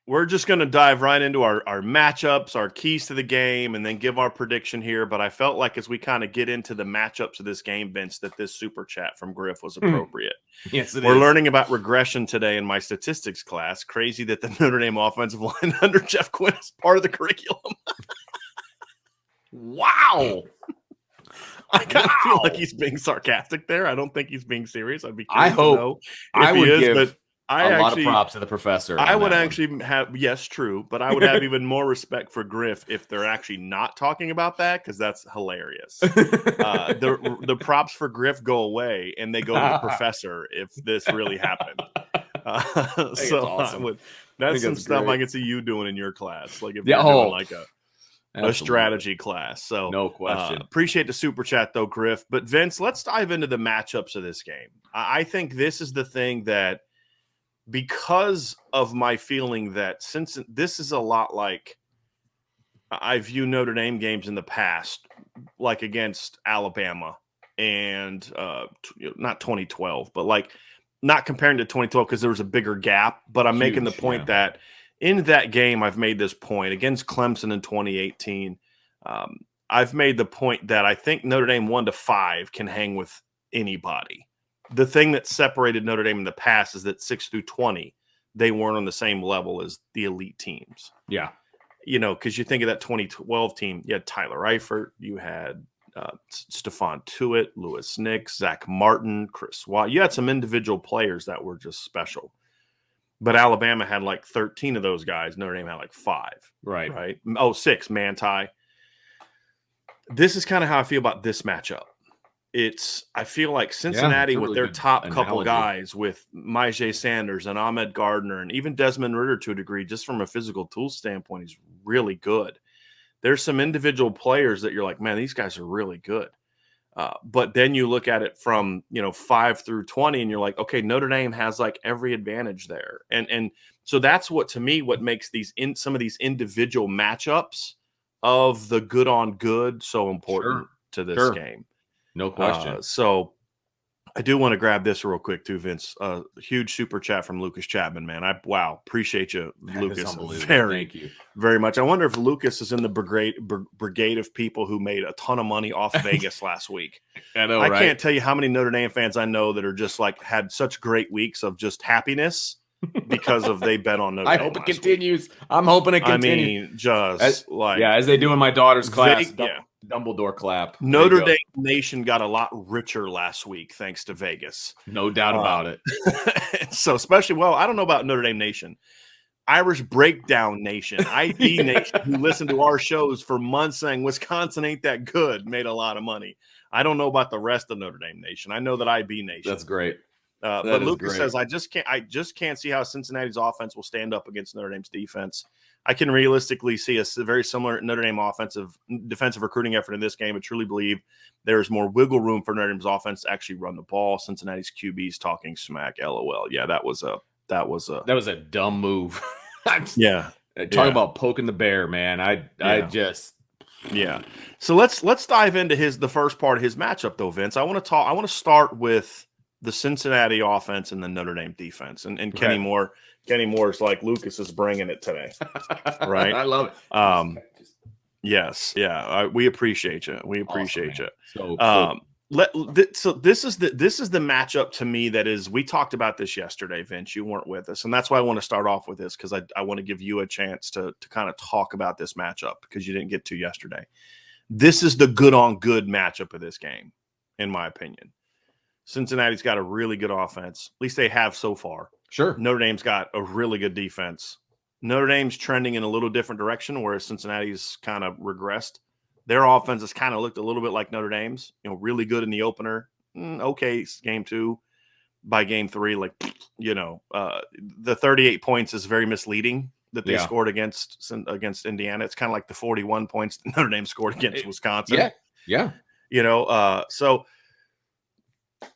we're just going to dive right into our matchups, our keys to the game, and then give our prediction here. But I felt like as we kind of get into the matchups of this game, Vince, that this super chat from Griff was appropriate. Yes, it is. We're learning about regression today in my statistics class. Crazy that the Notre Dame offensive line under Jeff Quinn is part of the curriculum. Wow. I kind of feel like he's being sarcastic there. I don't think he's being serious. I'd be I curious hope to know I if would he is, give but a lot of props to the professor. I would actually have, yes, true, but I would have even more respect for Griff if they're actually not talking about that, because that's hilarious. The props for Griff go away and they go to the professor if this really happened. So awesome. That's some stuff great. I can see you doing in your class, like if you're doing like a strategy class. So no question. Appreciate the super chat though, Griff. But Vince, let's dive into the matchups of this game. I think this is the thing that, because of my feeling that since this is a lot like I view Notre Dame games in the past, like against Alabama and not 2012, but like not comparing to 2012 because there was a bigger gap. But I'm making the point that in that game, I've made this point against Clemson in 2018. I've made the point that I think Notre Dame 1-5 can hang with anybody. The thing that separated Notre Dame in the past is that 6 through 20, they weren't on the same level as the elite teams. Yeah. You know, because you think of that 2012 team, you had Tyler Eifert, you had Stephon Tuitt, Lewis Nix, Zach Martin, Chris Watt. You had some individual players that were just special. But Alabama had like 13 of those guys. Notre Dame had like 5. Right? Oh, 6, Manti. This is kind of how I feel about this matchup. I feel like Cincinnati with their top couple guys with Myjai Sanders and Ahmed Gardner and even Desmond Ridder to a degree, just from a physical tool standpoint, he's really good. There's some individual players that you're like, man, these guys are really good. But then you look at it from, 5 through 20 and you're like, okay, Notre Dame has like every advantage there. And so that's what, to me, what makes some of these individual matchups of the good on good so important to this game. No question. So I do want to grab this real quick too, Vince. Huge super chat from Lucas Chapman, man. Appreciate you, Lucas. Thank you very much. I wonder if Lucas is in the brigade of people who made a ton of money off Vegas last week. I can't tell you how many Notre Dame fans I know that are just like had such great weeks of just happiness because of they bet on Notre Dame. I hope it continues. I'm hoping it continues. I mean, as they do in my daughter's class. Dumbledore clap. Notre Dame Nation got a lot richer last week thanks to Vegas. No doubt about it. So especially, I don't know about Notre Dame Nation. Irish Breakdown Nation, IB Nation, who listened to our shows for months saying Wisconsin ain't that good, made a lot of money. I don't know about the rest of Notre Dame Nation. I know that IB Nation. That's great. But Lucas says, I just can't see how Cincinnati's offense will stand up against Notre Dame's defense. I can realistically see a very similar Notre Dame defensive recruiting effort in this game. I truly believe there's more wiggle room for Notre Dame's offense to actually run the ball. Cincinnati's QB's talking smack. LOL. Yeah, that was a dumb move. Talk about poking the bear, man. So let's dive into the first part of his matchup though, Vince. I want to start with the Cincinnati offense and the Notre Dame defense. And Kenny Moore's like, Lucas is bringing it today. Right? I love it. Yes. Yeah. We appreciate you. We appreciate you. So this is the matchup to me that is, we talked about this yesterday, Vince. You weren't with us. And that's why I want to start off with this, because I want to give you a chance to kind of talk about this matchup because you didn't get to yesterday. This is the good on good matchup of this game, in my opinion. Cincinnati's got a really good offense. At least they have so far. Sure. Notre Dame's got a really good defense. Notre Dame's trending in a little different direction, whereas Cincinnati's kind of regressed. Their offense has kind of looked a little bit like Notre Dame's, really good in the opener. Okay, game 2. By game 3, the 38 points is very misleading that they scored against Indiana. It's kind of like the 41 points that Notre Dame scored against Wisconsin. Yeah. So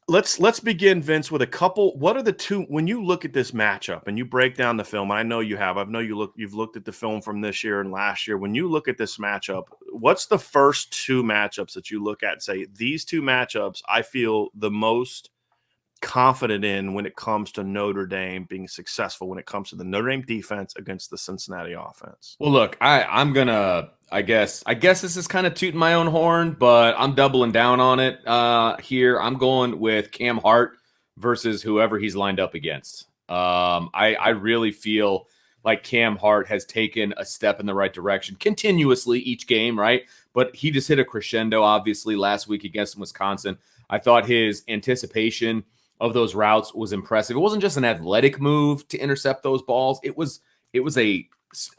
let's begin, Vince, with a couple. What are the two, when you look at this matchup and you break down the film? I know you have. I know you've looked at the film from this year and last year. When you look at this matchup, what's the first two matchups that you look at and say, these two matchups I feel the most confident in when it comes to Notre Dame being successful when it comes to the Notre Dame defense against the Cincinnati offense? Well, look, I'm gonna. I guess this is kind of tooting my own horn, but I'm doubling down on it here. I'm going with Cam Hart versus whoever he's lined up against. I really feel like Cam Hart has taken a step in the right direction continuously each game, right? But he just hit a crescendo, obviously, last week against Wisconsin. I thought his anticipation of those routes was impressive. It wasn't just an athletic move to intercept those balls. It was a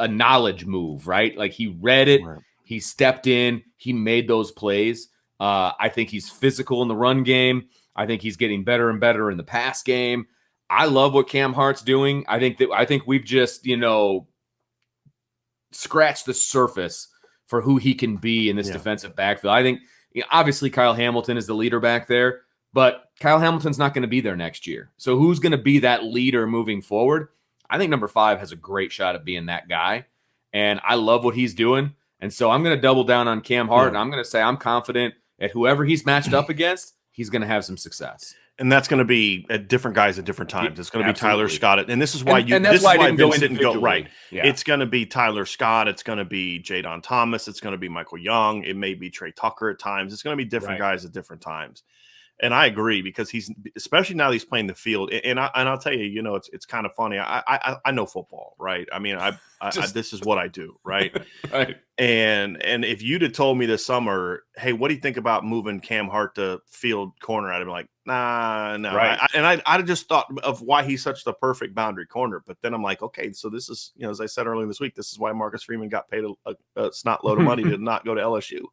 knowledge move, right? Like he read it, Right. he stepped in, he made those plays. I think he's physical in the run game. I think he's getting better and better in the pass game. I love what Cam Hart's doing. I think we've just, scratched the surface for who he can be in this defensive backfield. I think obviously Kyle Hamilton is the leader back there, but Kyle Hamilton's not going to be there next year. So who's going to be that leader moving forward? I think number 5 has a great shot at being that guy, and I love what he's doing. And so I'm going to double down on Cam Hart, and I'm going to say I'm confident that whoever he's matched up against, he's going to have some success. And that's going to be at different guys at different times. It's going to be Tyler Scott. And this is why Vince didn't go right. Yeah. It's going to be Tyler Scott. It's going to be Jadon Thomas. It's going to be Michael Young. It may be Trey Tucker at times. It's going to be different guys at different times. And I agree because he's, especially now that he's playing the field. And I'll tell you, it's kind of funny. I know football, right? I mean, this is what I do, right? Right. And if you'd have told me this summer, hey, what do you think about moving Cam Hart to field corner? I'd have been like, nah, no. Right. I just thought of why he's such the perfect boundary corner. But then I'm like, okay, so this is, as I said earlier this week, this is why Marcus Freeman got paid a snot load of money to not go to LSU.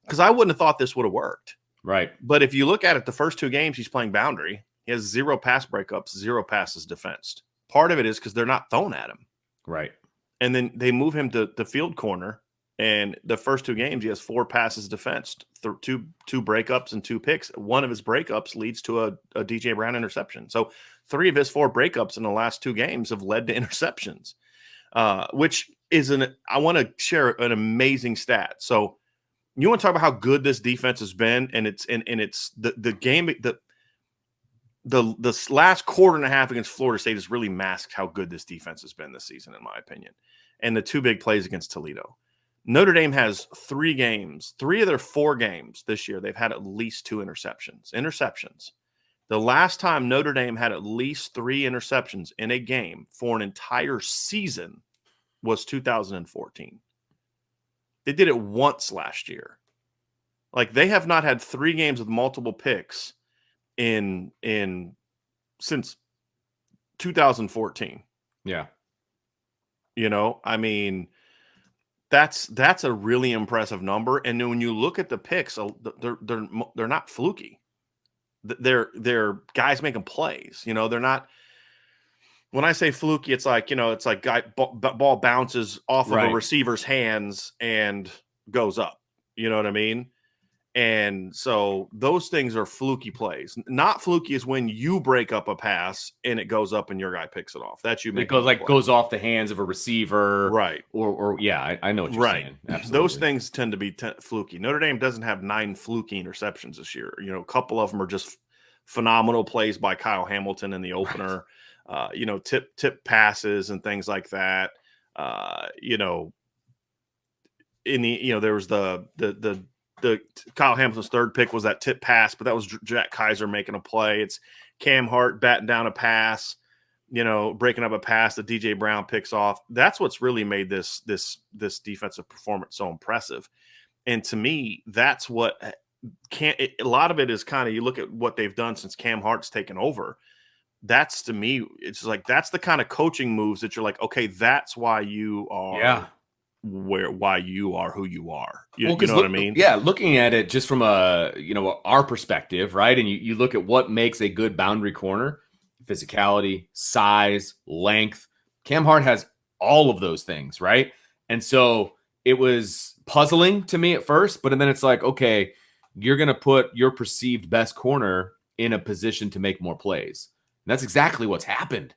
Because I wouldn't have thought this would have worked. Right. But if you look at it, the first 2 games he's playing boundary, he has 0 pass breakups, 0 passes defensed. Part of it is because they're not thrown at him. Right. And then they move him to the field corner, and the first 2 games he has 4 passes defensed, 2 breakups and 2 picks. One of his breakups leads to a DJ Brown interception. So 3 of his 4 breakups in the last 2 games have led to interceptions, which is I want to share an amazing stat. So you want to talk about how good this defense has been, and it's the game the last quarter and a half against Florida State has really masked how good this defense has been this season, in my opinion. And the 2 big plays against Toledo. Notre Dame has 3 games, 3 of their 4 games this year, they've had at least 2 interceptions. The last time Notre Dame had at least 3 interceptions in a game for an entire season was 2014. They did it once last year. Like, they have not had 3 games with multiple picks in since 2014. Yeah. I mean, that's a really impressive number. And then when you look at the picks, they're not fluky. They're guys making plays. They're not. When I say fluky, it's like ball bounces off of a receiver's hands and goes up. You know what I mean? And so those things are fluky plays. Not fluky is when you break up a pass and it goes up and your guy picks it off. That's you. It goes off the hands of a receiver, right? Or I know what you're saying. Absolutely. Those things tend to be fluky. Notre Dame doesn't have 9 fluky interceptions this year. A couple of them are just phenomenal plays by Kyle Hamilton in the opener. Right. Tip passes and things like that. There was the Kyle Hamilton's 3rd pick was that tip pass, but that was Jack Kaiser making a play. It's Cam Hart batting down a pass, breaking up a pass that DJ Brown picks off. That's what's really made this defensive performance so impressive. And to me, that's what a lot of it is kind of, you look at what they've done since Cam Hart's taken over. That's, to me, it's like, that's the kind of coaching moves that you're like, okay, that's why you are why you are who you are. You know what I mean? Yeah, looking at it just from our perspective, right? And you look at what makes a good boundary corner: physicality, size, length. Cam Hart has all of those things, right? And so it was puzzling to me at first, but then it's like, okay, you're going to put your perceived best corner in a position to make more plays. And that's exactly what's happened.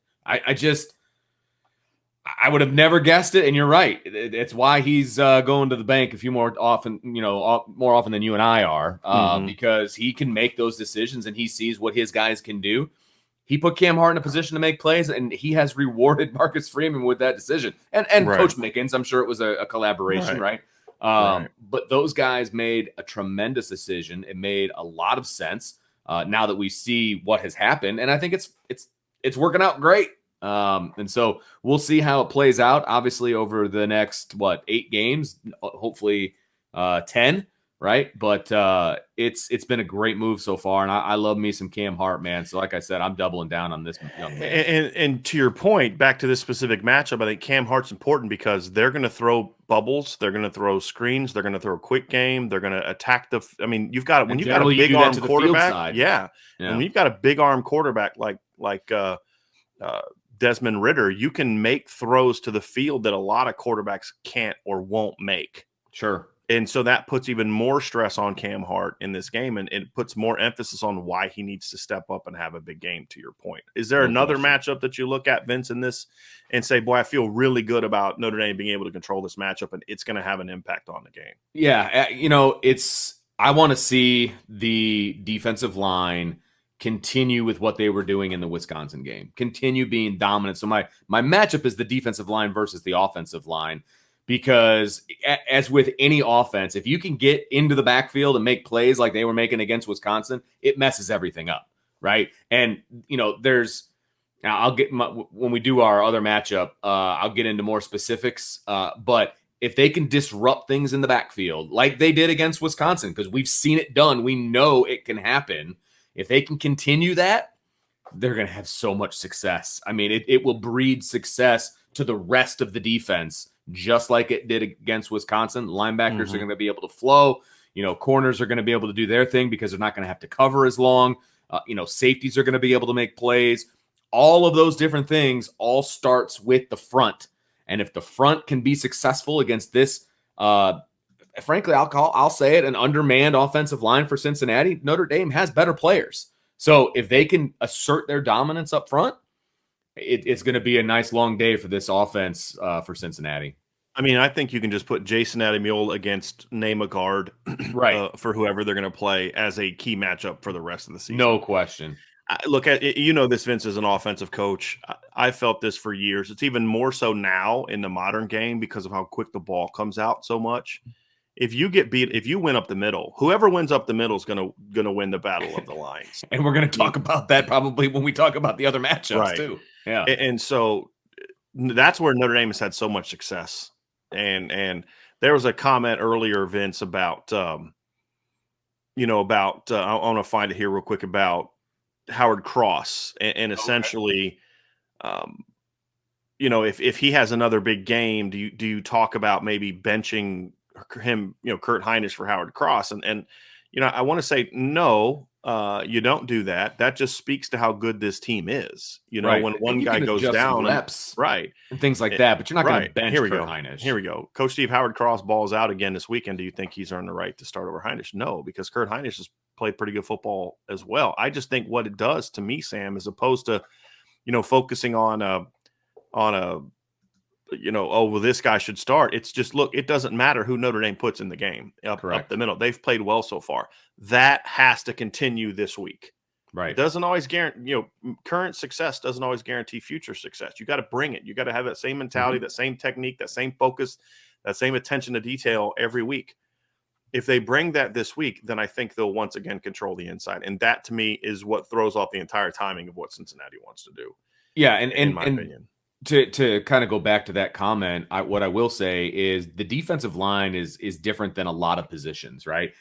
I would have never guessed it, and you're right. It's why he's going to the bank a few more often, more often than you and I are, because he can make those decisions and he sees what his guys can do. He put Cam Hart in a position to make plays, and he has rewarded Marcus Freeman with that decision. And Right. Coach Mickens, I'm sure it was a collaboration, right? But those guys made a tremendous decision. It made a lot of sense now that we see what has happened, and I think it's working out great. And so we'll see how it plays out. Obviously, over the next 8 games, hopefully 10. Right. But it's been a great move so far. And I love me some Cam Hart, man. So like I said, I'm doubling down on this young man. And to your point, back to this specific matchup, I think Cam Hart's important because they're going to throw bubbles. They're going to throw screens. They're going to throw a quick game. They're going to attack when you've got a big arm quarterback. Yeah. And when you've got a big arm quarterback like Desmond Ridder, you can make throws to the field that a lot of quarterbacks can't or won't make. Sure. And so that puts even more stress on Cam Hart in this game, and it puts more emphasis on why he needs to step up and have a big game, to your point. Is there another matchup that you look at, Vince, in this and say, boy, I feel really good about Notre Dame being able to control this matchup, and it's going to have an impact on the game? Yeah, I want to see the defensive line continue with what they were doing in the Wisconsin game, continue being dominant. So my matchup is the defensive line versus the offensive line. Because as with any offense, if you can get into the backfield and make plays like they were making against Wisconsin, it messes everything up, right? And, when we do our other matchup, I'll get into more specifics. But if they can disrupt things in the backfield like they did against Wisconsin, because we've seen it done, we know it can happen. If they can continue that, they're going to have so much success. I mean, it will breed success to the rest of the defense. Just like it did against Wisconsin. Linebackers are going to be able to flow. Corners are going to be able to do their thing because they're not going to have to cover as long. Safeties are going to be able to make plays. All of those different things all starts with the front. And if the front can be successful against this, frankly, I'll say it, an undermanned offensive line for Cincinnati, Notre Dame has better players. So if they can assert their dominance up front, it's going to be a nice long day for this offense for Cincinnati. I mean, I think you can just put Jason Ademiole against name a guard for whoever they're going to play as a key matchup for the rest of the season. No question. Look at this Vince is an offensive coach. I felt this for years. It's even more so now in the modern game because of how quick the ball comes out so much. If you get beat, if you win up the middle, whoever wins up the middle is going to win the battle of the lines. And we're going to talk about that probably when we talk about the other matchups too. Yeah. And so that's where Notre Dame has had so much success. And there was a comment earlier, Vince, about I want to find it here real quick about Howard Cross and essentially, if he has another big game, do you talk about maybe benching him, Kurt Hinish for Howard Cross? And I want to say no. You don't do that. That just speaks to how good this team is. When one guy goes down, reps, and things like that. But you're not going to bench Kurt Hinish. Here we go. Coach Steve, Howard Cross balls out again this weekend. Do you think he's earned the right to start over Hinish? No, because Kurt Hinish has played pretty good football as well. I just think what it does to me, Sam, as opposed to focusing on this guy should start. It's just, look, it doesn't matter who Notre Dame puts in the game up the middle. They've played well so far. That has to continue this week. Right. It doesn't always guarantee, current success doesn't always guarantee future success. You got to bring it. You got to have that same mentality, that same technique, that same focus, that same attention to detail every week. If they bring that this week, then I think they'll once again control the inside. And that, to me, is what throws off the entire timing of what Cincinnati wants to do. Yeah, in my opinion. To kind of go back to that comment, what I will say is the defensive line is different than a lot of positions, right?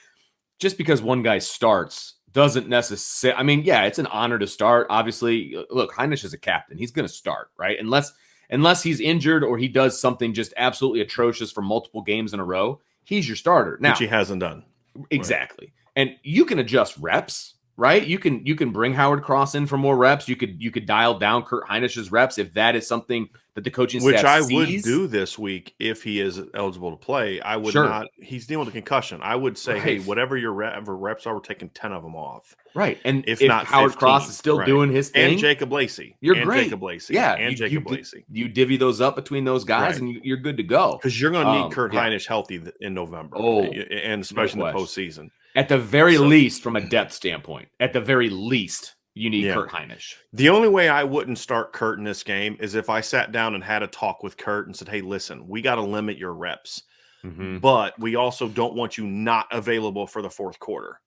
Just because one guy starts doesn't necessarily – I mean, yeah, it's an honor to start. Obviously, look, Hinish is a captain. He's going to start, right? Unless he's injured or he does something just absolutely atrocious for multiple games in a row, he's your starter. Now, which he hasn't done. Exactly. Right. And you can adjust reps. Right, you can bring Howard Cross in for more reps. You could dial down Kurt Hinish's reps if that is something that the coaching Which staff I sees. would do this week if he is eligible to play. I would Sure. not. He's dealing with a concussion. I would say, hey, Right. whatever your reps are, we're taking 10 of them off. Right. And If if not Howard 15, Cross is still right. doing his thing, And Jacob Lacey. you're and great. Jacob Lacey. Yeah. And Jacob Lacey. You divvy those up between those guys, Right. and you're good to go. Because you're going to need Kurt Hinish healthy in November. Oh, and especially in the postseason. At the very least, from a depth standpoint, at the very least, you need Kurt Hinish. The only way I wouldn't start Kurt in this game is if I sat down and had a talk with Kurt and said, hey, listen, we got to limit your reps. But we also don't want you not available for the fourth quarter.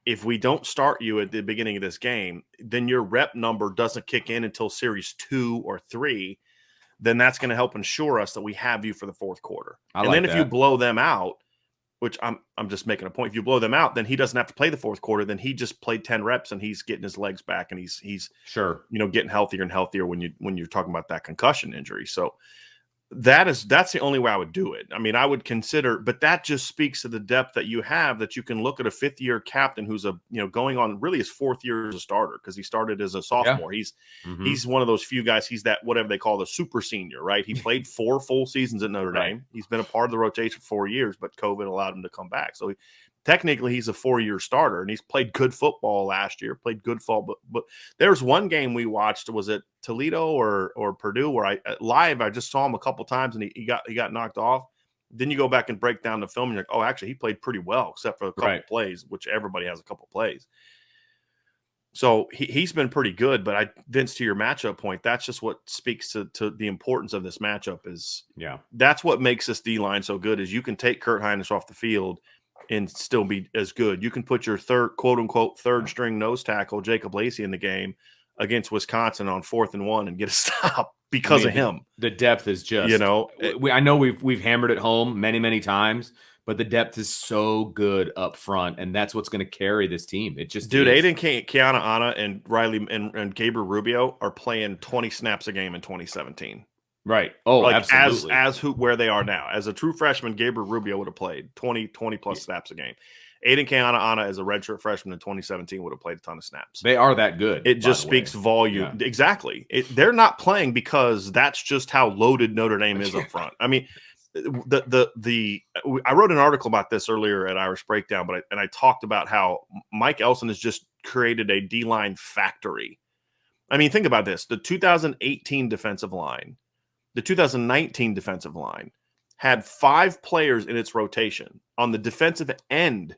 If we don't start you at the beginning of this game, then your rep number doesn't kick in until series 2 or 3. Then that's going to help ensure us that we have you for the fourth quarter. If you blow them out, which I'm just making a point, if you blow them out, then he doesn't have to play the fourth quarter. Then he just played 10 reps and he's getting his legs back and he's sure, getting healthier and healthier when you're talking about that concussion injury. So that's the only way I would do it. I mean, I would consider, but that just speaks to the depth that you have, that you can look at a fifth-year captain who's going on really his fourth year as a starter, because he started as a sophomore. He's one of those few guys. He's that whatever they call the super senior, right? He played 4 full seasons at Notre Dame. He's been a part of the rotation for 4 years, but COVID allowed him to come back. So technically he's a 4-year starter, and he's played good football last year, but there's one game we watched, was it Toledo or Purdue, where I just saw him a couple times and he got knocked off. Then you go back and break down the film and you're like, oh, actually he played pretty well except for a couple plays, which everybody has a couple plays. So he's been pretty good, but Vince, to your matchup point, that's just what speaks to the importance of this matchup. That's what makes this D-line so good, is you can take Kurt Hinish off the field and still be as good. You can put your quote unquote third string nose tackle, Jacob Lacey, in the game against Wisconsin on 4th and 1 and get a stop because of him. The depth is just, I know we've hammered it home many, many times, but the depth is so good up front, and that's what's going to carry this team. It just, Aiden Keanu Anna and Riley and Gabriel Rubio are playing 20 snaps a game in 2017. Right. Oh, absolutely. Where they are now. As a true freshman, Gabriel Rubio would have played 20 plus snaps a game. Aiden Keanu as a redshirt freshman in 2017 would have played a ton of snaps. They are that good. It just speaks volume. Yeah. Exactly. They're not playing because that's just how loaded Notre Dame is up front. I mean, I wrote an article about this earlier at Irish Breakdown, and I talked about how Mike Elson has just created a D-line factory. I mean, think about this. The 2018 defensive line, the 2019 defensive line had 5 players in its rotation on the defensive end,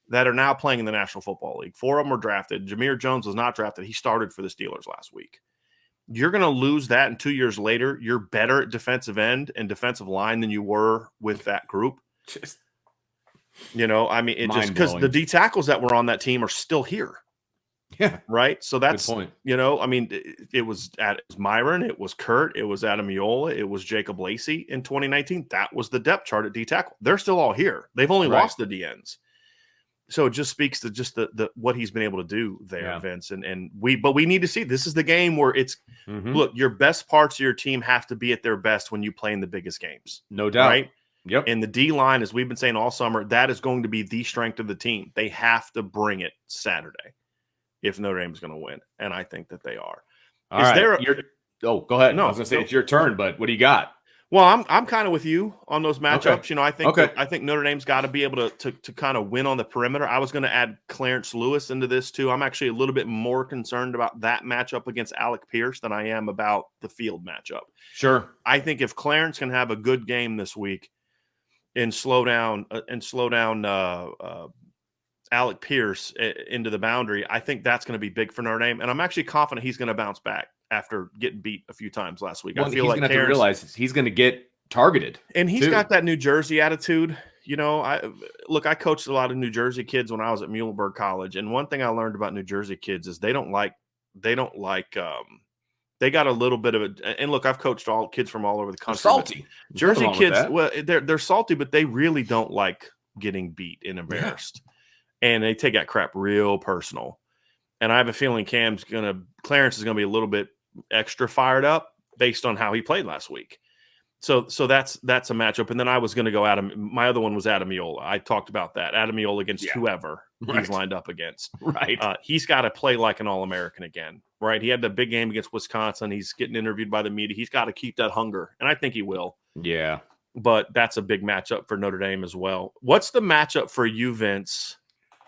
that are now playing in the National Football League. 4 of them were drafted. Jameer Jones was not drafted. He started for the Steelers last week. You're going to lose that, and 2 years later, you're better at defensive end and defensive line than you were with that group. I mean, it just because the D tackles that were on that team are still here. Yeah. Right. So that's, good point. I mean, it was Myron, it was Kurt, it was Adamiola, it was Jacob Lacey in 2019. That was the depth chart at D tackle. They're still all here. They've only lost the DNs. So it just speaks to just the what he's been able to do there, Vince. But we need to see, this is the game where it's look, your best parts of your team have to be at their best when you play in the biggest games. No doubt. Right. Yep. And the D line, as we've been saying all summer, that is going to be the strength of the team. They have to bring it Saturday if Notre Dame is going to win. And I think that they are. Go ahead. No, I was going to say it's your turn, but what do you got? Well, I'm kind of with you on those matchups. Okay. I think Notre Dame's got to be able to kind of win on the perimeter. I was going to add Clarence Lewis into this too. I'm actually a little bit more concerned about that matchup against Alec Pierce than I am about the field matchup. Sure. I think if Clarence can have a good game this week and slow down Alec Pierce into the boundary, I think that's going to be big for Notre Dame. And I'm actually confident he's going to bounce back after getting beat a few times last week. Well, I feel like he's going to realize he's going to get targeted. And he's got that New Jersey attitude. I coached a lot of New Jersey kids when I was at Muhlenberg College. And one thing I learned about New Jersey kids is they got a little bit of it. And look, I've coached all kids from all over the country. They're salty. Jersey kids, well, they're salty, but they really don't like getting beat and embarrassed. Yeah. And they take that crap real personal. And I have a feeling Clarence is going to be a little bit extra fired up based on how he played last week. So that's a matchup. And then I was going to go my other one was Adamiola. I talked about that. Adamiola against whoever he's lined up against. Right. He's got to play like an All-American again. right? He had the big game against Wisconsin. He's getting interviewed by the media. He's got to keep that hunger, and I think he will. Yeah. But that's a big matchup for Notre Dame as well. What's the matchup for you, Vince,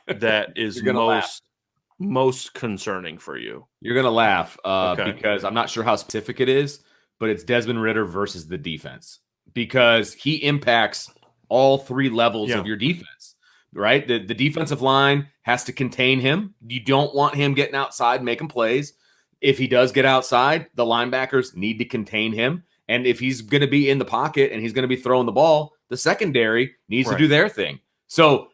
that is most concerning for you? You're going to laugh Okay. because I'm not sure how specific it is, but it's Desmond Ridder versus the defense because he impacts all three levels of your defense, right? The defensive line has to contain him. You don't want him getting outside, making plays. If he does get outside, the linebackers need to contain him. And if he's going to be in the pocket and he's going to be throwing the ball, the secondary needs to do their thing. So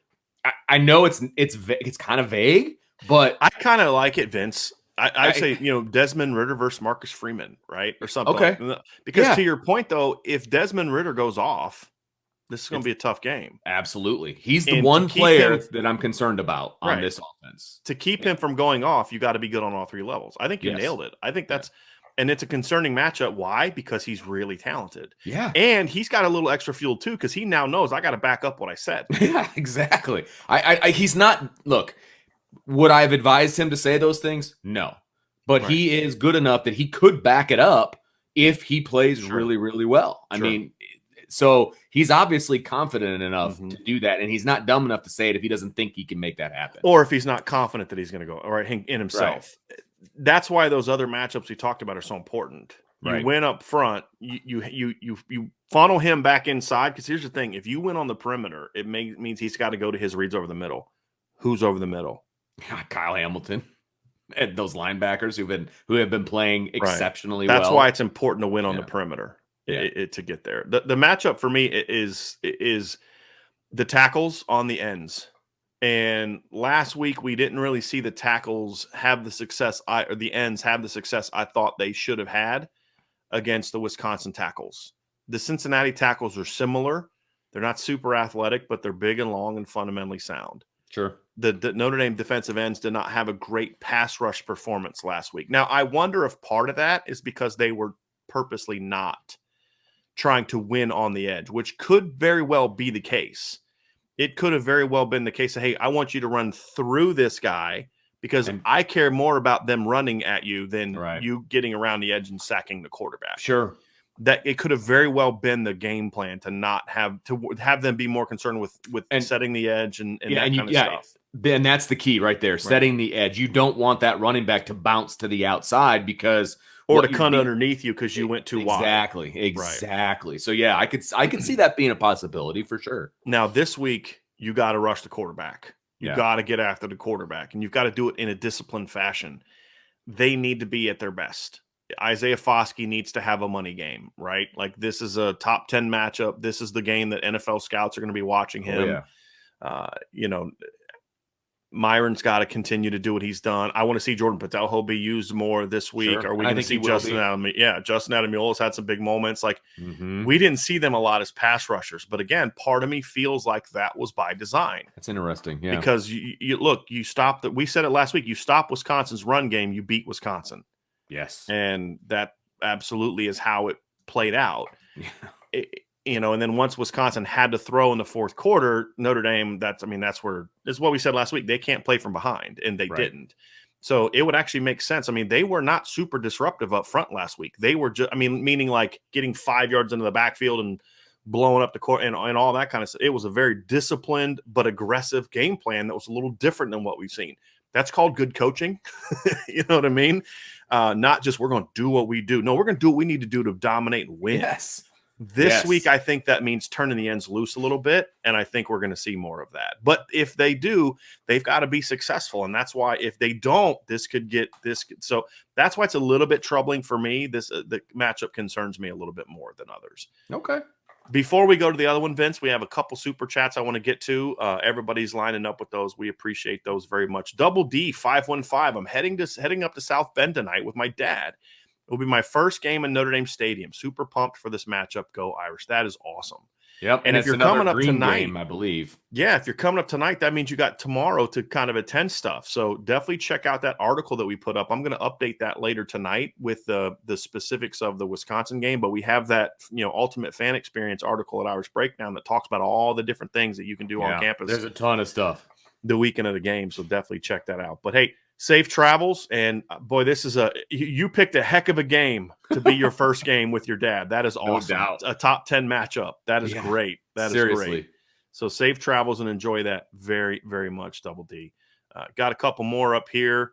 I know it's kind of vague, but I kind of like it, Vince. I say, Desmond Ridder versus Marcus Freeman, right? Or something. Okay. Because to your point, though, if Desmond Ridder goes off, this is going to be a tough game. Absolutely. He's the one player that I'm concerned about on this offense. To keep him from going off, you got to be good on all three levels. I think you nailed it. I think that's and it's a concerning matchup. Why? Because he's really talented. Yeah. And he's got a little extra fuel, too, because he now knows I got to back up what I said. Yeah, exactly. He's not – look, would I have advised him to say those things? No. But he is good enough that he could back it up if he plays really, really well. I mean, so he's obviously confident enough to do that, and he's not dumb enough to say it if he doesn't think he can make that happen. Or if he's not confident that he's going to go in himself. Right. That's why those other matchups we talked about are so important. You win up front, you funnel him back inside, because here's the thing. If you win on the perimeter, it means he's got to go to his reads over the middle. Who's over the middle? Kyle Hamilton. And those linebackers who have been playing exceptionally well. That's why it's important to win on the perimeter to get there. The matchup for me is the tackles on the ends. And last week we didn't really see the tackles have the success the ends have the success I thought they should have had against the Wisconsin tackles. The Cincinnati tackles are similar. They're not super athletic, but they're big and long and fundamentally sound. Sure. The Notre Dame defensive ends did not have a great pass rush performance last week. Now, I wonder if part of that is because they were purposely not trying to win on the edge, which could very well be the case. It could have very well been the case of, hey, I want you to run through this guy because I care more about them running at you than you getting around the edge and sacking the quarterback. Sure. That it could have very well been the game plan to not have them be more concerned with setting the edge and that kind of stuff. And that's the key right there, setting the edge. You don't want that running back to bounce to the outside because or to cut underneath you because you went too wide. Exactly. Right. So yeah, I could see that being a possibility for sure. Now this week you got to rush the quarterback. You got to get after the quarterback, and you've got to do it in a disciplined fashion. They need to be at their best. Isaiah Foskey needs to have a money game, right? Like this is a top 10 matchup. This is the game that NFL scouts are going to be watching him. Myron's got to continue to do what he's done. I want to see Jordan Patel be used more this week. Sure. Are we going to see Justin Adams? Yeah, Justin Adamiola's had some big moments. Like we didn't see them a lot as pass rushers, but again, part of me feels like that was by design. That's interesting, yeah. Because you look, you stopped that. We said it last week. You stop Wisconsin's run game, you beat Wisconsin. Yes, and that absolutely is how it played out. And then once Wisconsin had to throw in the fourth quarter, Notre Dame, that's what we said last week. They can't play from behind, and they didn't. So it would actually make sense. I mean, they were not super disruptive up front last week. They were just, meaning like getting 5 yards into the backfield and blowing up the court and all that kind of stuff. It was a very disciplined but aggressive game plan that was a little different than what we've seen. That's called good coaching. You know what I mean? Not just we're going to do what we do. No, we're going to do what we need to do to dominate and win. Yes. This week, I think that means turning the ends loose a little bit, and I think we're going to see more of that. But if they do, they've got to be successful, and that's why if they don't, so that's why it's a little bit troubling for me. The matchup concerns me a little bit more than others. Okay. Before we go to the other one, Vince, we have a couple super chats I want to get to. Everybody's lining up with those. We appreciate those very much. Double D 515. I'm heading up to South Bend tonight with my dad. It'll be my first game in Notre Dame Stadium. Super pumped for this matchup. Go Irish. That is awesome. Yep. And if you're coming up tonight, game, I believe. Yeah, if you're coming up tonight, that means you got tomorrow to kind of attend stuff. So definitely check out that article that we put up. I'm going to update that later tonight with the specifics of the Wisconsin game. But we have that Ultimate Fan Experience article at Irish Breakdown that talks about all the different things that you can do on campus. There's a ton of stuff The weekend of the game. So definitely check that out. But hey, safe travels. And boy, this is you picked a heck of a game to be your first game with your dad. That is awesome. No doubt. A top 10 matchup. That is great. That is great. So safe travels and enjoy that very, very much, Double D. Got a couple more up here.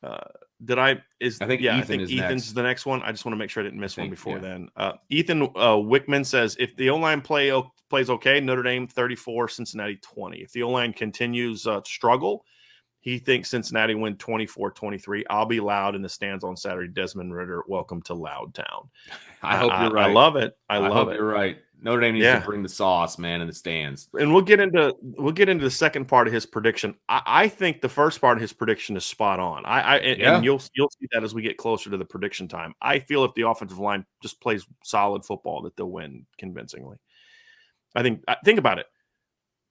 I think Ethan's the next one. I just want to make sure I didn't miss one before then. Ethan Wickman says, if the O-line plays okay, Notre Dame 34, Cincinnati 20. If the O-line continues to struggle, he thinks Cincinnati win 24-23. I'll be loud in the stands on Saturday. Desmond Ridder, welcome to Loud Town. I hope you're right. I love it. I love it. You're right. Notre Dame needs to bring the sauce, man, in the stands. And we'll get into the second part of his prediction. I think the first part of his prediction is spot on. And you'll see that as we get closer to the prediction time. I feel if the offensive line just plays solid football, that they'll win convincingly. Think about it.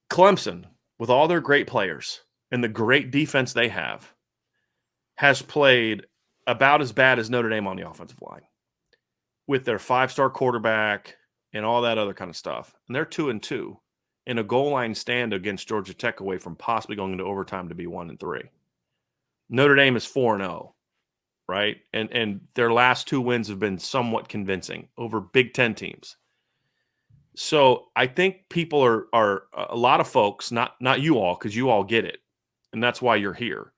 Clemson, with all their great players and the great defense they have, has played about as bad as Notre Dame on the offensive line with their 5-star quarterback and all that other kind of stuff. And they're 2-2 in a goal line stand against Georgia Tech away from possibly going into overtime to be 1-3. Notre Dame is 4-0, right? And their last 2 wins have been somewhat convincing over Big Ten teams. So I think people are a lot of folks, not you all, because you all get it, and that's why you're here.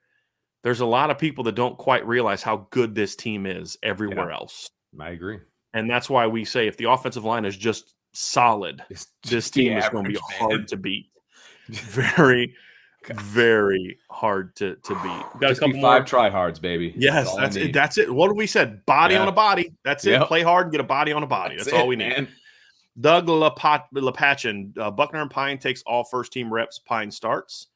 There's a lot of people that don't quite realize how good this team is everywhere else. I agree. And that's why we say if the offensive line is just solid, this team is going to be hard to beat. Very, very hard to beat. Got a couple more 5 try-hards, baby. Yes, that's it. What did we said? Body on a body. That's it. Play hard and get a body on a body. That's all we need. Man. Doug Lepachin, Buckner and Pine takes all first-team reps. Pine starts.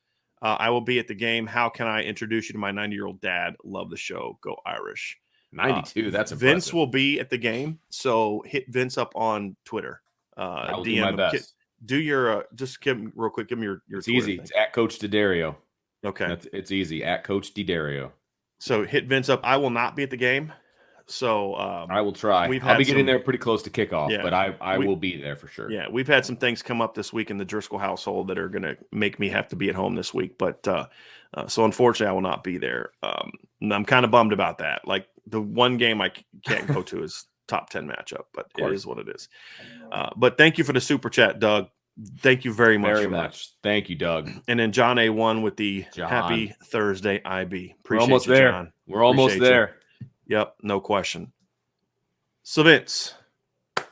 I will be at the game. How can I introduce you to my 90-year-old dad? Love the show. Go Irish. 92. That's impressive. Vince will be at the game, so hit Vince up on Twitter. I will do my best. Do your just give me real quick. Give me your. It's Twitter easy. thing. It's at Coach DiDario. Okay, it's easy. At Coach DiDario. So hit Vince up. I will not be at the game, so I will try. I'll be getting there pretty close to kickoff, but I will be there for sure. Yeah, we've had some things come up this week in the Driscoll household that are going to make me have to be at home this week. But so unfortunately, I will not be there. And I'm kind of bummed about that. Like the one game I can't go to is top 10 matchup, but it is what it is. But thank you for the super chat, Doug. Thank you very much. Very much. Thank you, Doug. And then John A1 with the happy Thursday IB. Appreciate We're almost you, there. John. We're almost there. Yep, no question. So Vince,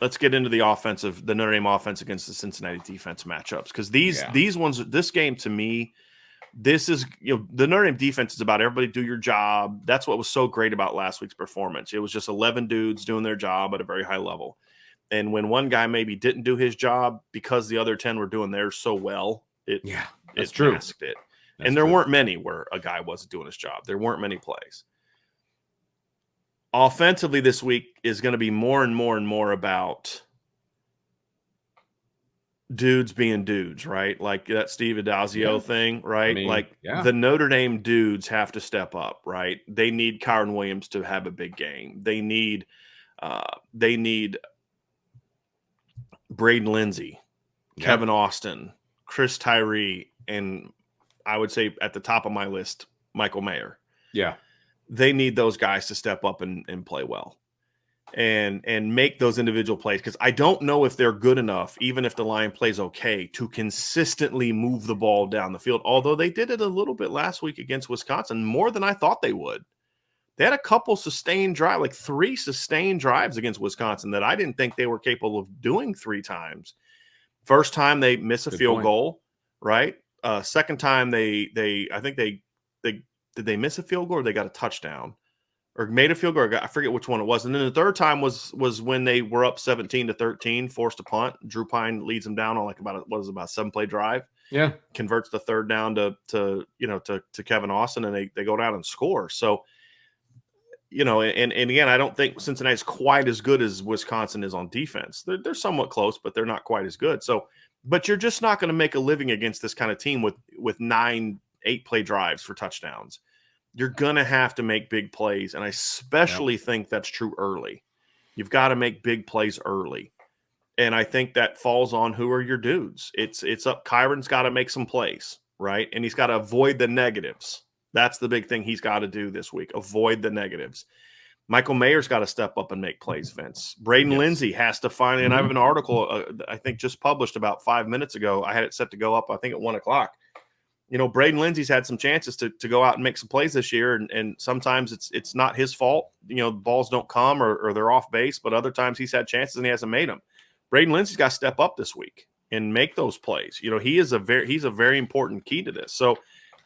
let's get into the Notre Dame offense against the Cincinnati defense matchups, because these ones, this game to me, this is the Notre Dame defense is about everybody do your job. That's what was so great about last week's performance. It was just 11 dudes doing their job at a very high level. And when one guy maybe didn't do his job because the other 10 were doing theirs so well, it masked it. And there weren't many where a guy wasn't doing his job. There weren't many plays. Offensively this week is going to be more and more and more about dudes being dudes, right? Like that Steve Adazio thing, right? The Notre Dame dudes have to step up, right? They need Kyron Williams to have a big game. They need Braden Lindsey, Kevin Austin, Chris Tyree, and I would say at the top of my list, Michael Mayer. Yeah. They need those guys to step up and play well and make those individual plays, because I don't know if they're good enough, even if the line plays okay, to consistently move the ball down the field, although they did it a little bit last week against Wisconsin, more than I thought they would. They had a couple sustained drives, like 3 sustained drives against Wisconsin that I didn't think they were capable of doing 3 times. First time they miss a field goal, right? Second time I think did they miss a field goal or they got a touchdown or made a field goal? I forget which one it was. And then the third time was when they were up 17-13, forced a punt. Drew Pine leads them down on like about a 7-play drive. Yeah. Converts the third down to Kevin Austin, and they go down and score. So, and again, I don't think Cincinnati's quite as good as Wisconsin is on defense. They're somewhat close, but they're not quite as good. So, but you're just not going to make a living against this kind of team with 9 8-play drives for touchdowns. You're going to have to make big plays, and I especially think that's true early. You've got to make big plays early, and I think that falls on who are your dudes. It's up. Kyron's got to make some plays, right? And he's got to avoid the negatives, That's the big thing he's got to do this week. Avoid the negatives. Michael Mayer's got to step up and make plays, Vince. Braden Lindsey has to finally, and I have an article I think just published about 5 minutes ago. I had it set to go up, I think, at 1 o'clock. Braden Lindsey's had some chances to go out and make some plays this year, and sometimes it's not his fault. Balls don't come or they're off base, but other times he's had chances and he hasn't made them. Braden Lindsey's got to step up this week and make those plays. He's a very important key to this. So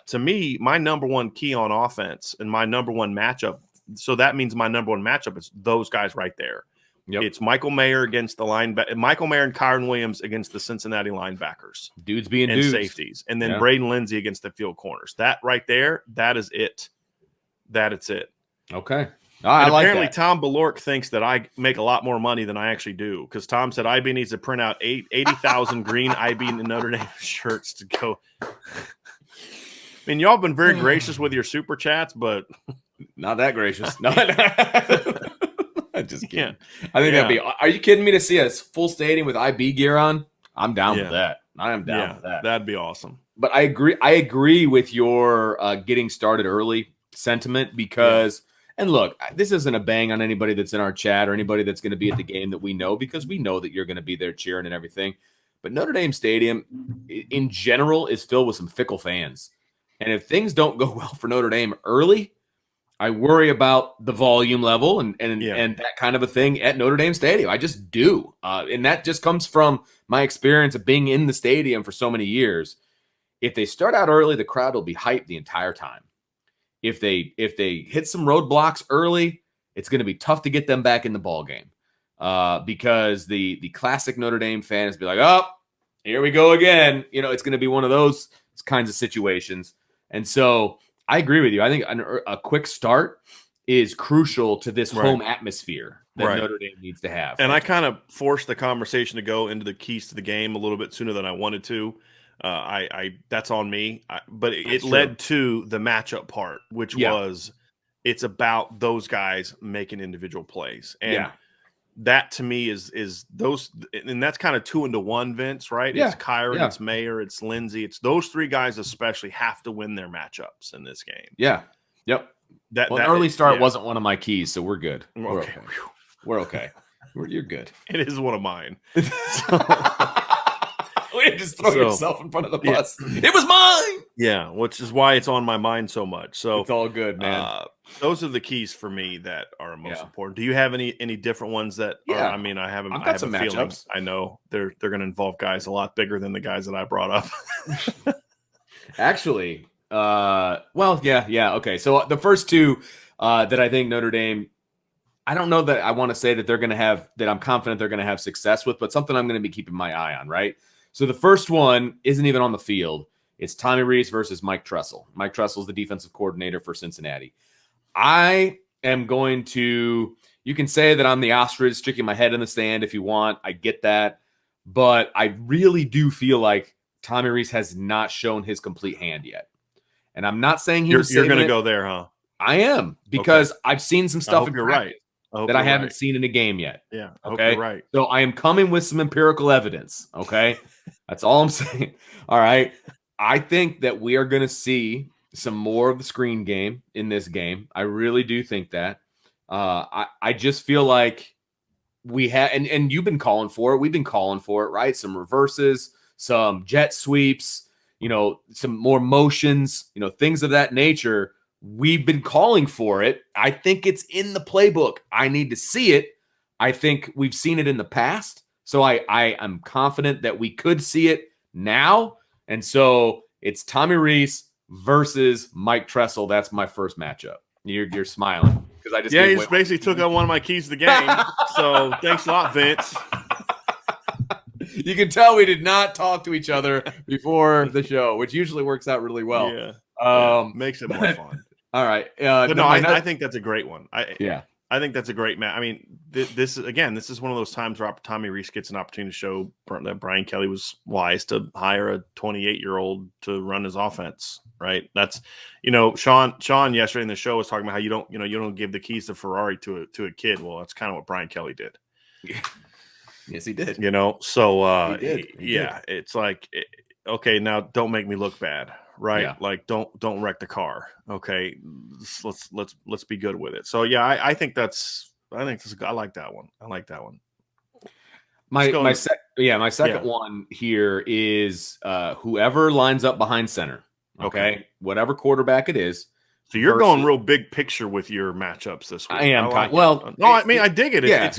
to me, my number one key on offense and my number one matchup, so that means my number one matchup is those guys right there. Yep. It's Michael Mayer against the linebacker, Michael Mayer and Kyron Williams against the Cincinnati linebackers. Dudes being and dudes. Safeties. And then Braden Lindsey against the field corners. That right there, that is it. It's it. Okay. Apparently Tom Balork thinks that I make a lot more money than I actually do, because Tom said IB needs to print out 80,000 green IB and Notre Dame shirts to go. I mean, y'all been very gracious with your super chats, but not that gracious. No. I'm just kidding. Yeah. I think that'd be. Are you kidding me to see a full stadium with IB gear on? I'm down with that. I am down with that. That'd be awesome. But I agree with your getting started early sentiment, because. And look, this isn't a bang on anybody that's in our chat or anybody that's going to be at the game that we know, because we know that you're going to be there cheering and everything. But Notre Dame Stadium, in general, is filled with some fickle fans. And if things don't go well for Notre Dame early, I worry about the volume level and that kind of a thing at Notre Dame Stadium. I just do. And that just comes from my experience of being in the stadium for so many years. If they start out early, the crowd will be hyped the entire time. If they hit some roadblocks early, it's going to be tough to get them back in the ball game, because the classic Notre Dame fan is be like, oh, here we go again. It's going to be one of those kinds of situations. And so I agree with you. I think a quick start is crucial to this home atmosphere that Notre Dame needs to have. And I kind of forced the conversation to go into the keys to the game a little bit sooner than I wanted to. That's on me, but it led to the matchup part, which was it's about those guys making individual plays. And that to me is those, and that's kind of 2 into 1, Vince, right? It's Kyron, it's Mayer, it's Lindsey. It's those 3 guys especially have to win their matchups in this game. Yeah. Yep. That early start wasn't one of my keys, so we're good. We're okay. We're okay. You're good. It is one of mine. Just throw yourself in front of the bus. It was mine. Yeah, which is why it's on my mind so much. So it's all good, man. Those are the keys for me that are most important. Do you have any different ones that? Yeah, I mean, I have some matchups. I know they're going to involve guys a lot bigger than the guys that I brought up. Actually, okay. So the first 2 that I think Notre Dame, I don't know that I want to say that they're going to have, that I'm confident they're going to have success with, but something I'm going to be keeping my eye on, right? So the first one isn't even on the field. It's Tommy Rees versus Mike Tressel. Mike Tressel is the defensive coordinator for Cincinnati. I am going to, you can say that I'm the ostrich sticking my head in the sand if you want. I get that. But I really do feel like Tommy Rees has not shown his complete hand yet. And I'm not saying you're going to go there, huh? I am, because I've seen some stuff in practice that I haven't seen in a game yet. Yeah. Okay. Right. So I am coming with some empirical evidence. Okay. That's all I'm saying. All right. I think that we are going to see some more of the screen game in this game. I really do think that. I just feel like we have, and you've been calling for it. We've been calling for it, right? Some reverses, some jet sweeps, some more motions, things of that nature. We've been calling for it. I think it's in the playbook. I need to see it. I think we've seen it in the past. So I am confident that we could see it now. And so it's Tommy Rees versus Mike Tressel. That's my first matchup. You're smiling because I just he just basically took on one of my keys to the game. So thanks a lot, Vince. You can tell we did not talk to each other before the show, which usually works out really well. Yeah. Makes it more fun. All right. I think that's a great one. I think that's a great match. I mean, this is one of those times where Tommy Rees gets an opportunity to show that Brian Kelly was wise to hire a 28-year-old to run his offense, right? That's, Sean yesterday in the show was talking about how you don't give the keys to Ferrari to a kid. Well, that's kind of what Brian Kelly did. Yes, he did. So he did. It's like, okay, now don't make me look bad, right? Yeah. Like don't wreck the car. Okay, let's be good with it. So yeah, I think I like that one. I like that one. My second one here is whoever lines up behind center. Okay, whatever quarterback it is. So you're going real big picture with your matchups this week. I am I dig it. It's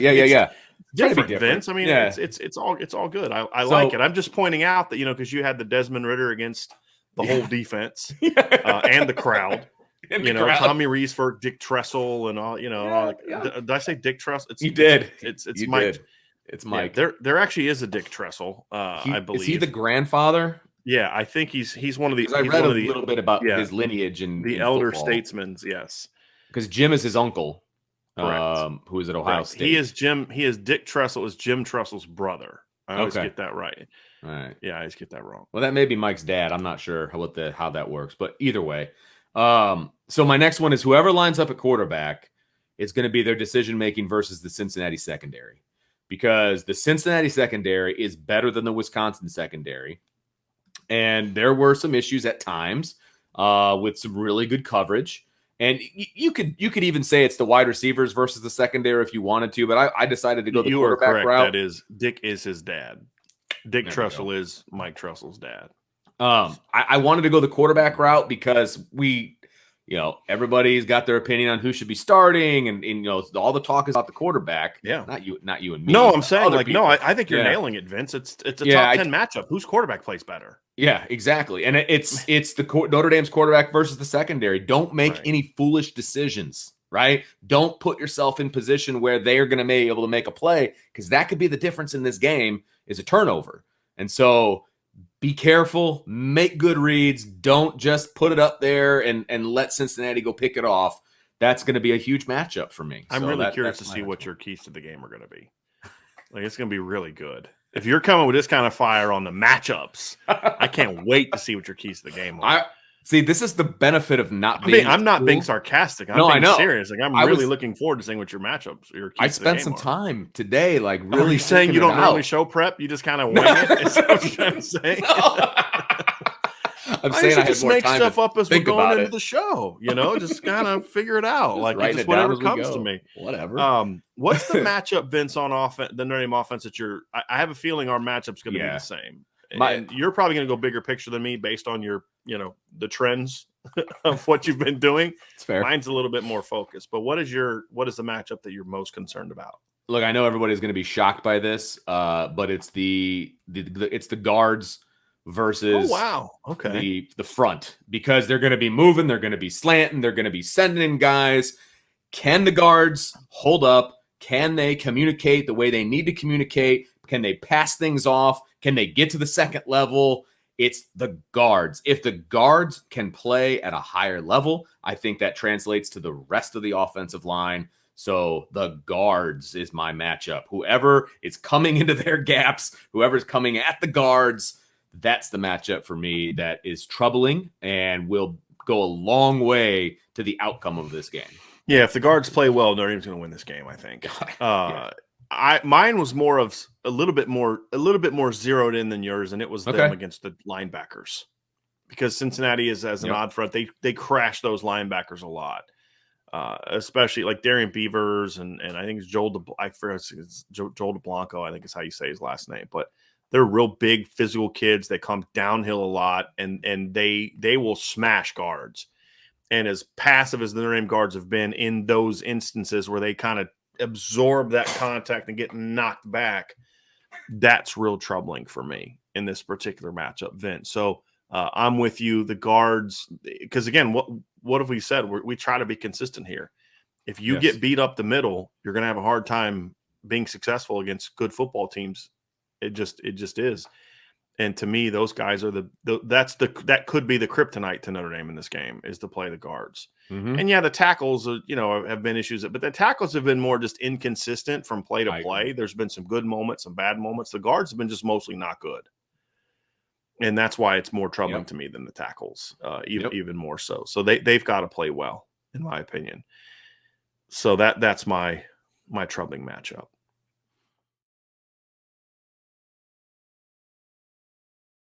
different, Vince. I mean, it's all good. I like it. I'm just pointing out that because you had the Desmond Ridder against the whole defense and the crowd. Tommy Reesford, Dick Tressel, and all. Did I say Dick Tressel? You did. It's Mike. It's Mike. There actually is a Dick Tressel. I believe. Is he the grandfather? Yeah, I think he's one of the. I read a little bit about his lineage and the elder statesmen. Yes, because Jim is his uncle, who is at Ohio State. He is Jim. He is Dick Tressel is Jim Tressel's brother. I always get that right. All right. Yeah, I always get that wrong. Well, that may be Mike's dad. I'm not sure how that works, but either way. So my next one is whoever lines up at quarterback, it's going to be their decision making versus the Cincinnati secondary, because the Cincinnati secondary is better than the Wisconsin secondary. And there were some issues at times with some really good coverage. And you could even say it's the wide receivers versus the secondary if you wanted to, but I decided to go the quarterback route. That is, Dick is his dad. Dick Tressel is Mike Tressel's dad. I wanted to go the quarterback route because everybody's got their opinion on who should be starting, and all the talk is about the quarterback. Yeah, not you and me. No, I'm saying I think you're nailing it, Vince. It's a top 10 matchup. Whose quarterback plays better? Yeah, exactly. And it's the Notre Dame's quarterback versus the secondary. Don't make any foolish decisions, right? Don't put yourself in position where they're going to be able to make a play, because that could be the difference in this game is a turnover. And so be careful, make good reads. Don't just put it up there and let Cincinnati go pick it off. That's going to be a huge matchup for me. I'm really curious to see what your keys to the game are going to be. Like, it's going to be really good. If you're coming with this kind of fire on the matchups, I can't wait to see what your keys to the game are. See, this is the benefit of not being. I'm not being sarcastic. I'm being serious. Like, I'm really looking forward to seeing what your matchups. I spent some time today, like really saying you don't normally show prep. You just kind of wing it. Is that what you're trying to say? I'm saying I just make stuff up as we're going into the show. Just kind of figure it out. Like, just whatever comes to me. Whatever. What's the matchup, Vince, on offense? The Notre Dame offense that you're. I have a feeling our matchup's going to be the same. And you're probably going to go bigger picture than me based on your, the trends of what you've been doing. It's fair. Mine's a little bit more focused. But what is the matchup that you're most concerned about? Look, I know everybody's going to be shocked by this, but it's the guards versus the front, because they're going to be moving, they're going to be slanting, they're going to be sending in guys. Can the guards hold up? Can they communicate the way they need to communicate? Can they pass things off? Can they get to the second level? It's the guards. If the guards can play at a higher level, I think that translates to the rest of the offensive line. So the guards is my matchup. Whoever is coming into their gaps, whoever's coming at the guards, that's the matchup for me that is troubling and will go a long way to the outcome of this game. Yeah, if the guards play well, Notre Dame's going to win this game, I think. Mine was more of a little bit more zeroed in than yours, and it was them against the linebackers, because Cincinnati is as an odd front. They crash those linebackers a lot, especially like Darian Beavers and I think it's Joel DeBlanco. I think is how you say his last name, but they're real big physical kids. They come downhill a lot, and they will smash guards. And as passive as the Notre Dame guards have been in those instances where they kind of absorb that contact and get knocked back, that's real troubling for me in this particular matchup, Vince. So I'm with you. The guards, because again, what have we said? We try to be consistent here. If you get beat up the middle, you're going to have a hard time being successful against good football teams. It just is. And to me, those guys are that could be the kryptonite to Notre Dame in this game, is to play the guards. Mm-hmm. And the tackles, have been issues, but the tackles have been more just inconsistent from play to play. There's been some good moments, some bad moments. The guards have been just mostly not good. And that's why it's more troubling to me than the tackles, even more so. So they've got to play well, in my opinion. So that's my troubling matchup.